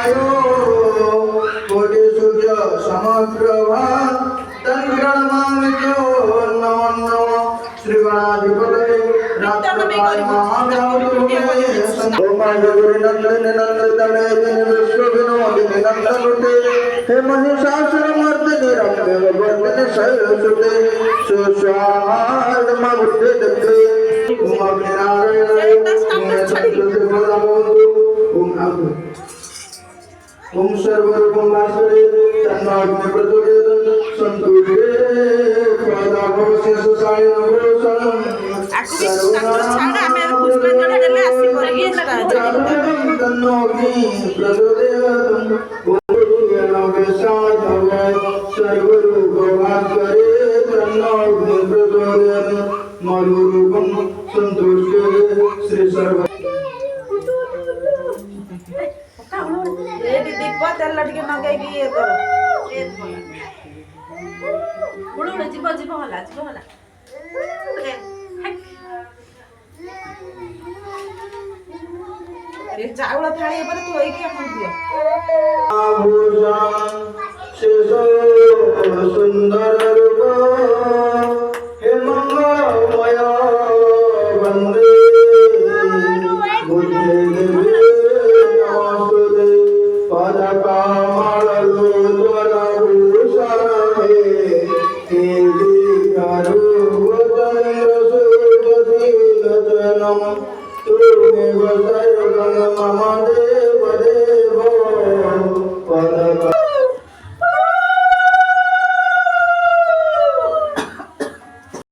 वायो कोटि सूर्य समप्रभा तन्मामितो नमो नमो श्री गणाधिपतये रात्रकाल महागौरवे ओमागौरी नंदन नंदतमे दिन विश्व विनोदिनी नंदनुते हे महिषासुरमर्दिनी रम्य वर्धिनी शैलसुते सुस्वाहार्दमा बुद्धि दत्ते ओम ओम सर्वरूपं भास्करे तन्नाग्नि प्रचोदयात् संतुष्टे पदाभवस्य सुसाय नमोसनं तन्नाग्नि प्रचोदयात् सर्वरूपं भास्करे तन्नाग्नि प्रचोदयात् मरुरूपं संतुष्टे श्री सर्व दीप तेल टे नगेक ये कर जीव जीव हला चाउल थाली थोक सुंदर रूप हे मंगलमय वंदे बुद्धे देवी नमस्ते पदकमललोचनभूषणे केलिकरूपचन्द्रसूर्यशीलचनं तुमेव सर्वं मम देव देवो पदक